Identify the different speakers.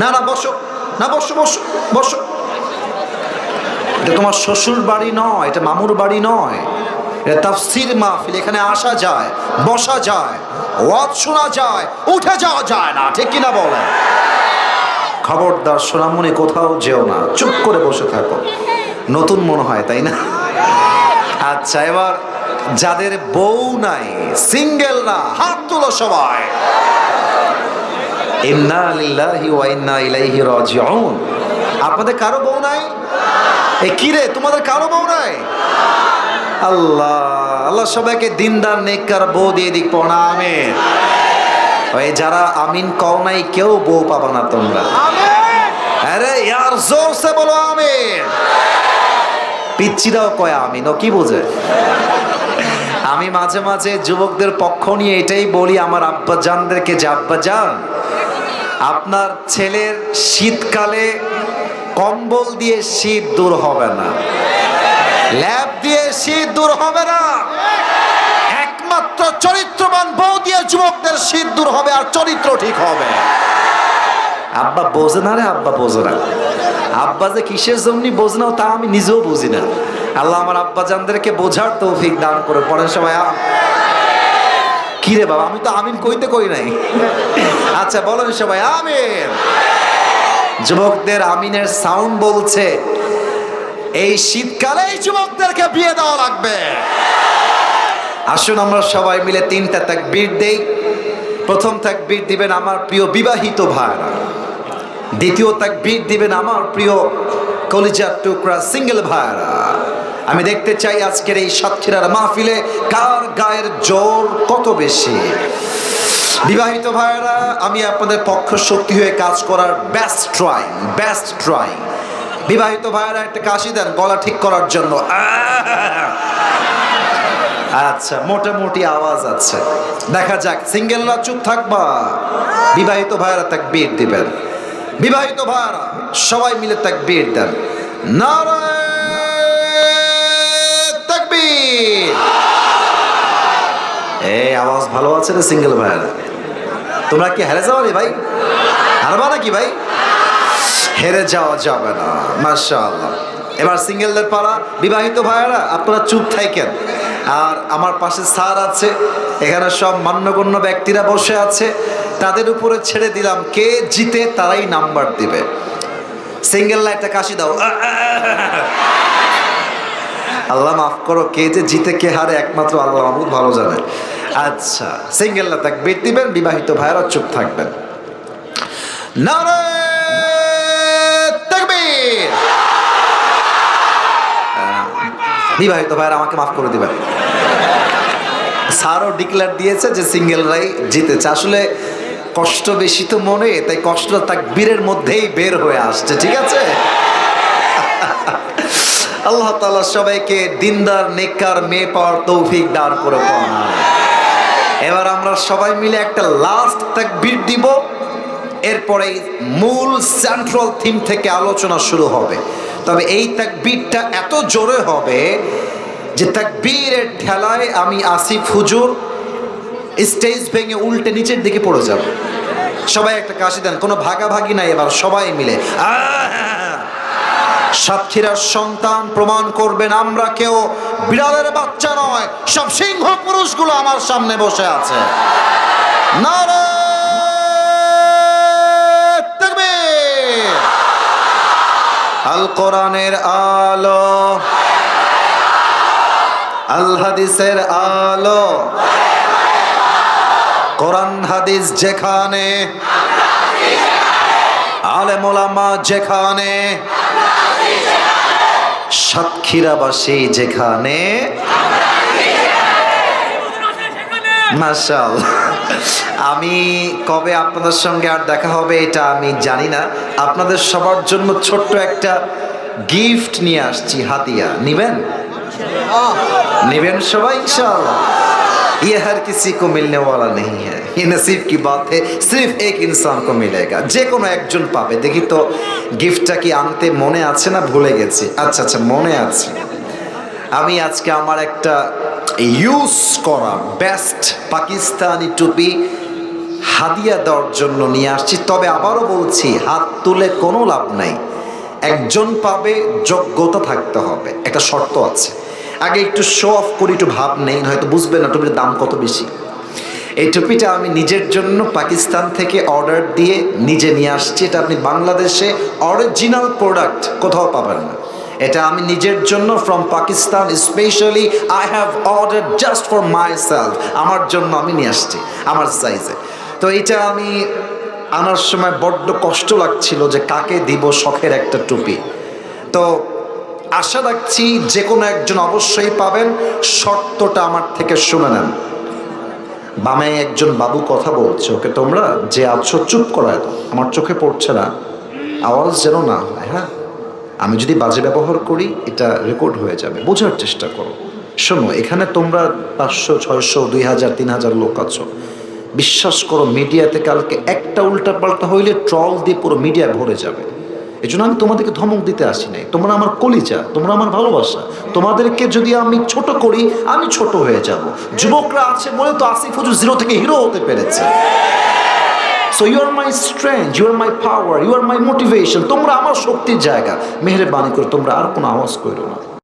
Speaker 1: না না বসো, না বসো বসো বসো। এটা তোমার শ্বশুর বাড়ি নয়, এটা মামুর বাড়ি নয়, এটা তাফসীর মাহফিল। এখানে আসা যায়, বসা যায়, ওয়াজ শোনা যায়, উঠে যাওয়া যায় না, ঠিক কিনা বলে? খবরদার সোনামণি, কোথাও যেও না, চুপ করে বসে থাকো। নতুন মনে হয়, তাই না? আচ্ছা, এবার যাদের বউ নাই, সিঙ্গেলরা হাত তোলো সবাই। ইন্না লিল্লাহি ওয়া ইন্না ইলাইহি রাজিউন। আপনাদের কারো বউ নাই? এ কি রে, তোমাদের কারো বউ নাই? আল্লাহ আল্লাহ সবাইকে দিনদার নেককার বউ দিয়ে দিক, পড়া আমিন। ওই যারা আমিন কও নাই, কেউ বউ পাবা না তোমরা। আরে ইয়ার জোর সে বলো আমিন। পিচ্চিরাও কয় আমিন, ও কি বোঝে? আমি মাঝে মাঝে যুবকদের পক্ষ নিয়ে এটাই বলি আমার আব্বা জানদেরকে, যে আব্বা জান, আপনার ছেলের শীতকালে কম্বল দিয়ে শীত দূর হবে না, ল্যাপ দিয়ে শীত দূর হবে না, একমাত্র চরিত্রবান বউ দিয়ে যুবকদের শীত দূর হবে, আর চরিত্র ঠিক হবে। আব্বা বোঝে না রে, আব্বা বোঝে না। আব্বা যে কিসের জন্য বোঝে না তা আমি নিজেও বুঝি না। আল্লাহ আমার আব্বা জানদেরকে বোঝার তৌফিক দান করে। পড়েন সবাই কি রে বাবা, আমি তো আমিন কইতে কই নাই। আচ্ছা বলেন সবাই আমিন। যুবকদের আমিনের সাউন্ড বলছে এই শীতকালে এই যুবকদেরকে বিয়ে দেওয়া লাগবে। আসুন আমরা সবাই মিলে 3টা তাকবীর দেই। প্রথম তাকবীর দিবেন আমার প্রিয় বিবাহিত ভাইরা, দ্বিতীয় তাকবীর দিবেন আমার প্রিয় কলিজার টুকরা সিঙ্গেল ভাইরা। আমি দেখতে চাই আজকের এই সাতক্ষীরার মাহফিলে কার গায়ের জোর কত বেশি। বিবাহিত ভাইরা, আমি আপনাদের পক্ষ শক্তি হয়ে কাজ করার বেস্ট ট্রাই। বিবাহিত ভাইরা একটা কাশি দেন গলা ঠিক করার জন্য। আচ্ছা, মোটামুটি আওয়াজ আছে, দেখা যাক। সিঙ্গেলরা চুপ থাকবা, বিবাহিত ভাইরা তাকবীর দিবেন। বিবাহিত ভাইরা সবাই মিলে তাকবীর দেন। নারায়ে তাকবীর। এই আওয়াজ ভালো আছে রে সিঙ্গেল ভাইরা। তোমরা কি হেরে যাওয়া রে ভাই? হারবা নাকি ভাই? হেরে যাওয়া যাবে না, মাশাআল্লাহ। এবার সিঙ্গেলদের পালা। বিবাহিত ভাইরা আপনারা চুপ থাকেন, আর আমার পাশে স্যার আছে, এখানে সব মান্যগণ্য ব্যক্তিরা বসে আছে, তাদের উপরে ছেড়ে দিলাম, কে জিতে তারাই নাম্বার দিবে। সিঙ্গেলরা একটা কাশি দাও। আল্লাহ মাফ করো, কে যে জিতে কে হারে একমাত্র আল্লাহ মাহমুদ ভালো জানে। আচ্ছা, সিঙ্গেলরা তাকবীর দিবেন, বিবাহিত ভাইরা চুপ থাকবেন। নারায়ে তাকবীর। বিবাহিত ভাইরা আমাকে মাফ করে দিবেন। স্যারও ডিক্লেয়ার দিয়েছে যে সিঙ্গেলরাই জিতেছে। আসলে কষ্ট বেশি তো মনে, তাই কষ্টটা তাকবীরের মধ্যেই বের হয়ে আসছে, ঠিক আছে? আল্লাহ তাআলা সবাইকে দিনদার নেককার মেয়ে পাওয়ার তৌফিক দান করে। এবার আমরা সবাই মিলে একটা লাস্ট তাকবীর দিব, এরপরে মূল সেন্ট্রাল থিম থেকে আলোচনা শুরু হবে। তবে এই তাকবীরটা এত জোরে হবে যে তাকবীরের ঠেলায় আমি আসিফ হুজুর স্টেজ ভেঙে উল্টে নিচের দিকে পড়ে যাব। সবাই একটা কাশি দেন, কোনো ভাগাভাগি নাই, এবার সবাই মিলে। সাতক্ষীরার সন্তান প্রমাণ করবেন আমরা কেউ বিড়ালের বাচ্চা নয়, সব সিংহ পুরুষগুলো আমার সামনে বসে আছে। নারায়ে তাকবীর। আল কোরআনের আলো, আল হাদিসের আলো, কোরআন হাদিস যেখানে, আলেম ওলামা যেখানে, সাতক্ষীরাবাসী যেখানে। মাশাআল্লাহ। আমি কবে আপনাদের সঙ্গে আর দেখা হবে এটা আমি জানি না। আপনাদের সবার জন্য ছোট্ট একটা গিফট নিয়ে আসছি, হাতিয়া। নিবেন? निवेन सबाई इंशाअल्लाह। ये हर किसी को मिलने वाला नहीं है, ये नसीब की बात है, सिर्फ एक इंसान को मिलेगा। जे कोनो एकजन पाबे। देखी तो गिफ्टटा कि आनते मने आछे ना भूले गेছি? अच्छा अच्छा मने आछे। আমি আজকে আমার একটা ইউজ করা বেস্ট পাকিস্তানি টুপি হাদিয়া দেওয়ার জন্য নিয়ে আসছি। তবে আবারও বলছি, হাত তুলে কোনো লাভ নাই। একজন পাবে, যোগ্যতা থাকতে হবে, একটা শর্ত আছে। আগে একটু শো অফ করি, একটু ভাব নেই, হয়তো বুঝবেন না টুপির দাম কত বেশি। এই টুপিটা আমি নিজের জন্য পাকিস্তান থেকে অর্ডার দিয়ে নিজে নিয়ে আসছি। এটা আপনি বাংলাদেশে অরিজিনাল প্রোডাক্ট কোথাও পাবেন না। এটা আমি নিজের জন্য from Pakistan, specially I have order just for my self, আমার জন্য আমি নিয়ে আসছি আমার সাইজে। তো এটা আমি আনার সময় বড্ড কষ্ট লাগছিল যে কাকে দিব, শখের একটা টুপি। তো আশা রাখছি যে কোনো একজন অবশ্যই পাবেন। শর্তটা আমার থেকে শুনে নেন। বামে একজন বাবু কথা বলছে, ওকে তোমরা যে আছো চুপ করায় দাও, আমার চোখে পড়ছে না, আওয়াজ যেন না হয়। হ্যাঁ, আমি যদি বাজে ব্যবহার করি এটা রেকর্ড হয়ে যাবে, বোঝার চেষ্টা করো। শোনো, এখানে তোমরা 500, 600, 2000, 3000 লোক আছো। বিশ্বাস করো, মিডিয়াতে কালকে একটা উল্টা পাল্টা হইলে ট্রল দিয়ে পুরো মিডিয়া ভরে যাবে। এই জন্য আমি তোমাদেরকে ধমক দিতে আসি নাই। তোমরা আমার কলিজা, তোমরা আমার ভালোবাসা। তোমাদেরকে যদি আমি ছোট করি, আমি ছোট হয়ে যাব। যুবকরা আছে বলে তো আসিফ হুজুর 0 থেকে হিরো হতে পেরেছে। So you are my strength, you are my power, you are my motivation. তোমরা আমার শক্তির জায়গা। মেহেরবানি করে তোমরা আর কোনো আওয়াজ করো না।